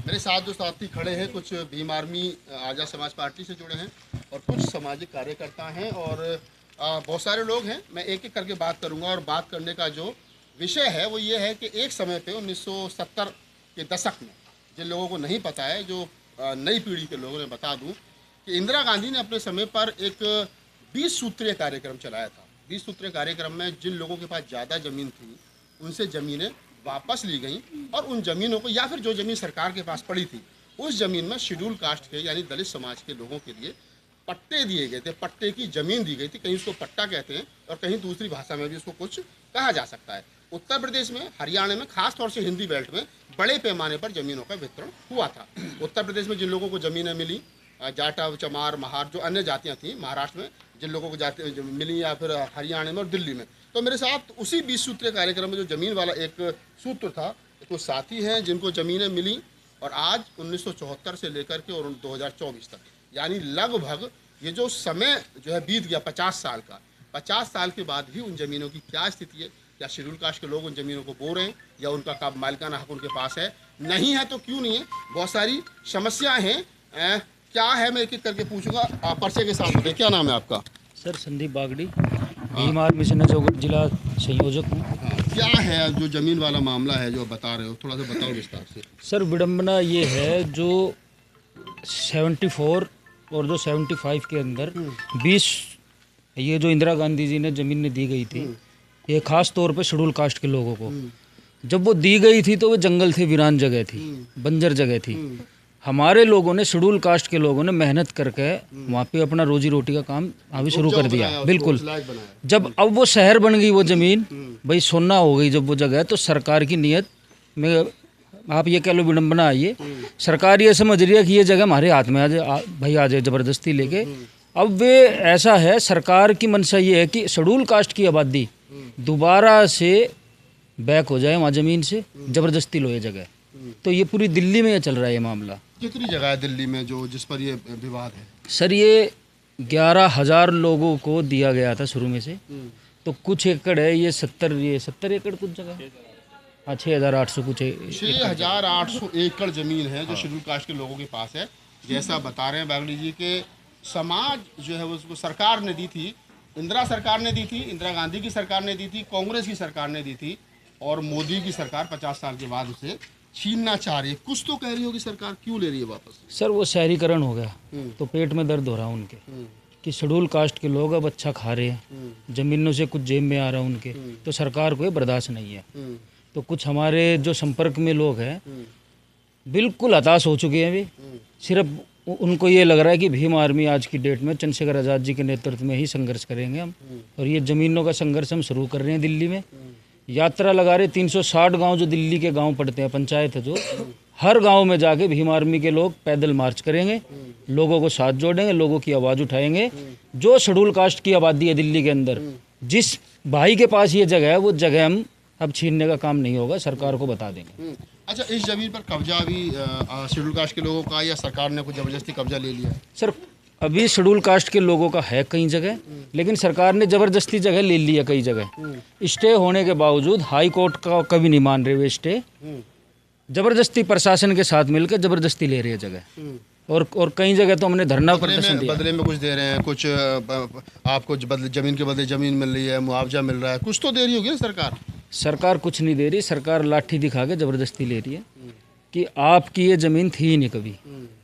मेरे साथ जो साथी खड़े हैं कुछ भीम आर्मी आज़ाद समाज पार्टी से जुड़े हैं और कुछ सामाजिक कार्यकर्ता हैं और बहुत सारे लोग हैं। मैं एक एक करके बात करूंगा और बात करने का जो विषय है वो ये है कि एक समय पे 1970 के दशक में जिन लोगों को नहीं पता है, जो नई पीढ़ी के लोगों ने बता दूं कि इंदिरा गांधी ने अपने समय पर एक 20 सूत्रीय कार्यक्रम चलाया था। 20 सूत्रीय कार्यक्रम में जिन लोगों के पास ज़्यादा ज़मीन थी उनसे ज़मीनें वापस ली गई और उन ज़मीनों को या फिर जो ज़मीन सरकार के पास पड़ी थी उस ज़मीन में शेड्यूल कास्ट के यानी दलित समाज के लोगों के लिए पट्टे दिए गए थे। पट्टे की ज़मीन दी गई थी, कहीं उसको पट्टा कहते हैं और कहीं दूसरी भाषा में भी उसको कुछ कहा जा सकता है। उत्तर प्रदेश में, हरियाणा में, खास तौर से हिंदी बेल्ट में बड़े पैमाने पर ज़मीनों का वितरण हुआ था। उत्तर प्रदेश में जिन लोगों को ज़मीनें मिली, जाटव, चमार, महार, जो अन्य जातियाँ थी, महाराष्ट्र में जिन लोगों को जाति मिली या फिर हरियाणा में और दिल्ली में, तो मेरे साथ उसी 20 सूत्रीय कार्यक्रम में जो ज़मीन वाला एक सूत्र था, कुछ साथी हैं जिनको ज़मीनें मिली और आज 1974 से लेकर के और 2024 तक यानी लगभग ये जो समय जो है बीत गया 50 साल का, 50 साल के बाद भी उन ज़मीनों की क्या स्थिति है? क्या शेड्यूल कास्ट के लोग उन ज़मीनों को बो रहे हैं या उनका मालिकाना हक उनके पास है? नहीं है तो क्यों नहीं है? बहुत सारी समस्याएँ हैं। क्या है मैं एक एक करके पूछूंगा। पर्चे के साथ में क्या नाम है आपका? सर संदीप बागड़ी, भीम आर्मी से नजफगढ़ जिला संयोजक हूँ। क्या है जो ज़मीन वाला मामला है जो बता रहे हो, थोड़ा सा बताओ विस्तार से। सर विडम्बना ये है जो 74 और जो 75 के अंदर 20 ये जो इंदिरा गांधी जी ने ज़मीन ने दी गई थी, ये खास तौर पे शेड्यूल कास्ट के लोगों को, जब वो दी गई थी तो वो जंगल थे, वीरान जगह थी, बंजर जगह थी। हमारे लोगों ने, शेड्यूल कास्ट के लोगों ने मेहनत करके वहाँ पे अपना रोजी रोटी का काम अभी शुरू कर दिया। बिल्कुल। जब अब वो शहर बन गई वो ज़मीन, भाई सोना हो गई जब वो जगह, तो सरकार की नीयत में आप ये कह लो विडम्बना आई है। सरकार ये समझ रही है कि ये जगह हमारे हाथ में भाई आ जाए ज़बरदस्ती लेके। अब वे ऐसा है, सरकार की मंशा ये है कि शेड्यूल कास्ट की आबादी दोबारा से बैक हो जाए वहाँ ज़मीन से, ज़बरदस्ती लो ये जगह। तो ये पूरी दिल्ली में ये चल रहा है ये मामला। कितनी जगह है दिल्ली में जो जिस पर ये विवाद है? सर ये 11,000 लोगों को दिया गया था शुरू में से, तो कुछ एकड़ है, ये 70 एकड़ कुछ जगह, हाँ 6,800 कुछ 6,800 एकड़ ज़मीन है जो शेड्यूल कास्ट के लोगों के पास है। जैसा बता रहे हैं बागड़ी जी के समाज जो है उसको सरकार ने दी थी, इंदिरा सरकार ने दी थी, इंदिरा गांधी की सरकार ने दी थी, कांग्रेस की सरकार ने दी थी और मोदी की सरकार 50 साल के बाद उसे छीनना चाह रही है। कुछ तो कह रही होगी सरकार, क्यों ले रही है वापस? सर वो शहरीकरण हो गया तो पेट में दर्द हो रहा है उनके कि शेड्यूल कास्ट के लोग अब अच्छा खा रहे हैं, ज़मीनों से कुछ जेब में आ रहा है उनके, तो सरकार को ये बर्दाश्त नहीं है। तो कुछ हमारे जो संपर्क में लोग हैं बिल्कुल हताश हो चुके हैं। वे सिर्फ उनको ये लग रहा है कि भीम आर्मी आज की डेट में चंद्रशेखर आज़ाद जी के नेतृत्व में ही संघर्ष करेंगे हम, और ये ज़मीनों का संघर्ष हम शुरू कर रहे हैं। दिल्ली में यात्रा लगा रहे, 360 गांव जो दिल्ली के गांव पड़ते हैं, पंचायत है जो, हर गांव में जाके भीम आर्मी के लोग पैदल मार्च करेंगे, लोगों को साथ जोड़ेंगे, लोगों की आवाज़ उठाएंगे। जो शेड्यूल कास्ट की आबादी है दिल्ली के अंदर, जिस भाई के पास ये जगह है वो जगह हम अब छीनने का काम नहीं होगा, सरकार को बता देंगे। अच्छा, इस ज़मीन पर कब्जा भी शेड्यूल कास्ट के लोगों का या सरकार ने कुछ ज़बरदस्ती कब्जा ले लिया? सर अभी शेड्यूल कास्ट के लोगों का है कई जगह, लेकिन सरकार ने ज़बरदस्ती जगह ले ली है कई जगह। स्टे होने के बावजूद हाई कोर्ट का कभी नहीं मान रहे वे स्टे, ज़बरदस्ती प्रशासन के साथ मिलकर ज़बरदस्ती ले रही है जगह। और कई जगह तो हमने धरना प्रदर्शन दिया। बदले में कुछ दे रहे हैं, कुछ आपको ज़मीन के बदले ज़मीन मिल रही है, मुआवजा मिल रहा है, कुछ तो दे रही होगी ना सरकार? सरकार कुछ नहीं दे रही, सरकार लाठी दिखा के ज़बरदस्ती ले रही है कि आपकी ये ज़मीन थी ही नहीं कभी,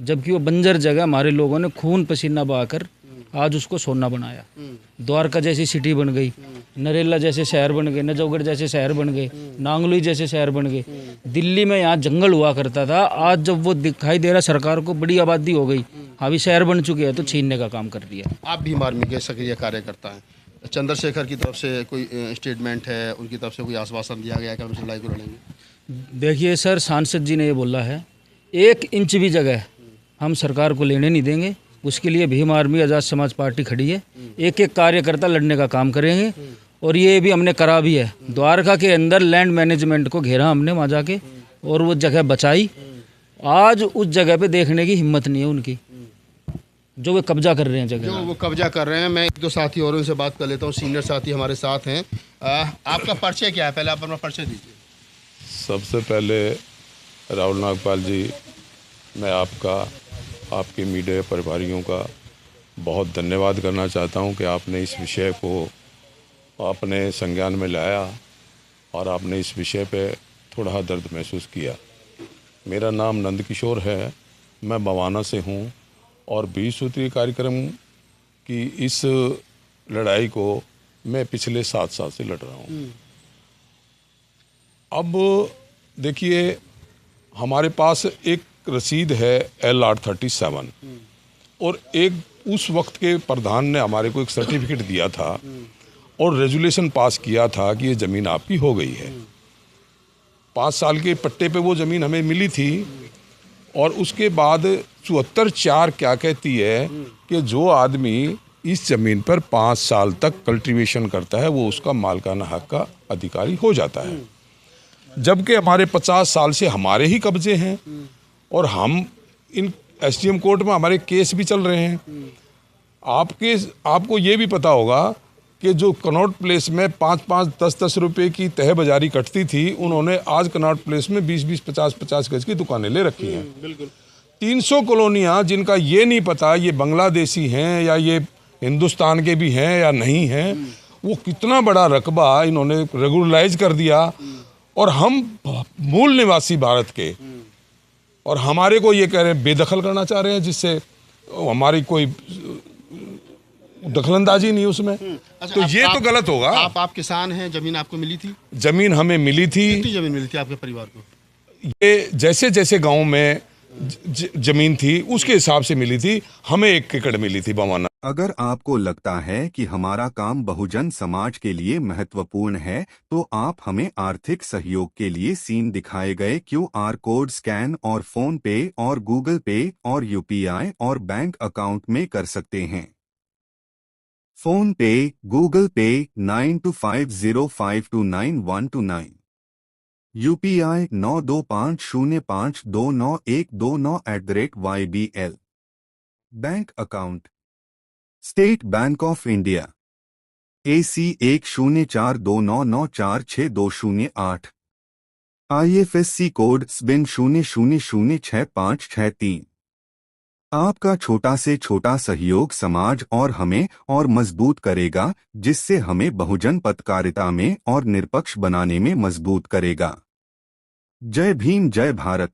जबकि वो बंजर जगह हमारे लोगों ने खून पसीना बहाकर आज उसको सोना बनाया। द्वारका जैसी सिटी बन गई, नरेला जैसे शहर बन गए, नजफगढ़ जैसे शहर बन गए, नांगलोई जैसे शहर बन गए। दिल्ली में यहाँ जंगल हुआ करता था, आज जब वो दिखाई दे रहा सरकार को, बड़ी आबादी हो गई, अभी शहर बन चुके हैं, तो छीनने का काम कर दिया। आप भीम आर्मी के सक्रिय कार्यकर्ता हैं, चंद्रशेखर की तरफ से कोई स्टेटमेंट है, उनकी तरफ से कोई आश्वासन दिया गया कि हम लड़ाई को लड़ेंगे? देखिए सर, सांसद जी ने ये बोला है 1 इंच भी जगह हम सरकार को लेने नहीं देंगे। उसके लिए भीम आर्मी आज़ाद समाज पार्टी खड़ी है, एक एक कार्यकर्ता लड़ने का काम करेंगे। और ये भी हमने करा भी है, द्वारका के अंदर लैंड मैनेजमेंट को घेरा हमने वहाँ जाके और वो जगह बचाई। आज उस जगह पे देखने की हिम्मत नहीं है उनकी, जो वे कब्जा कर रहे हैं जगह, जो वो कब्जा कर रहे हैं। मैं 1-2 साथी और उनसे बात कर लेता हूँ, सीनियर साथी हमारे साथ हैं। आपका परिचय क्या है? पहले आप अपना परिचय दीजिए। सबसे पहले राहुल नागपाल जी मैं आपका, आपके मीडिया प्रभारियों का बहुत धन्यवाद करना चाहता हूं कि आपने इस विषय को अपने संज्ञान में लाया और आपने इस विषय पे थोड़ा दर्द महसूस किया। मेरा नाम नंदकिशोर है, मैं बवाना से हूं और 20 सूत्रीय कार्यक्रम की इस लड़ाई को मैं पिछले 7 साल से लड़ रहा हूं। अब देखिए, हमारे पास एक रसीद है LR37 और एक उस वक्त के प्रधान ने हमारे को एक सर्टिफिकेट दिया था और रेजुलेशन पास किया था कि ये ज़मीन आपकी हो गई है। 5 साल के पट्टे पे वो ज़मीन हमें मिली थी और उसके बाद 74(4) क्या कहती है कि जो आदमी इस ज़मीन पर 5 साल तक कल्टीवेशन करता है वो उसका मालिकाना हक का अधिकारी हो जाता है, जबकि हमारे 50 साल से हमारे ही कब्जे हैं और हम इन SDM कोर्ट में हमारे केस भी चल रहे हैं। आपको ये भी पता होगा कि जो कनॉट प्लेस में 5-5, 10-10 रुपए की तह बाजारी कटती थी, उन्होंने आज कनॉट प्लेस में 20-20, 50-50 गज की दुकानें ले रखी हैं। बिल्कुल 300 कॉलोनियाँ जिनका ये नहीं पता ये बांग्लादेशी हैं या ये हिंदुस्तान के भी हैं या नहीं हैं, वो कितना बड़ा रकबा इन्होंने रेगुलराइज कर दिया और हम मूल निवासी भारत के और हमारे को ये कह रहे हैं बेदखल करना चाह रहे हैं, जिससे हमारी कोई दखलंदाजी नहीं उसमें। अच्छा, तो ये तो गलत होगा। आप किसान हैं, जमीन आपको मिली थी? जमीन हमें मिली थी। कितनी जमीन मिली थी आपके परिवार को? ये जैसे जैसे गांव में जमीन थी उसके हिसाब से मिली थी। हमें 1 एकड़ मिली थी बवाना। अगर आपको लगता है कि हमारा काम बहुजन समाज के लिए महत्वपूर्ण है तो आप हमें आर्थिक सहयोग के लिए सीन दिखाए गए QR कोड स्कैन और फोन पे और गूगल पे और UPI और बैंक अकाउंट में कर सकते हैं। फोन पे, गूगल पे 9250529129, UPI 9250529129@YBL। Bank account state bank of India AC 104299462008, IFSC code SBIN 00066563। आपका छोटा से छोटा सहयोग समाज और हमें और मजबूत करेगा, जिससे हमें बहुजन पत्रकारिता में और निष्पक्ष बनाने में मजबूत करेगा। जय भीम, जय भारत।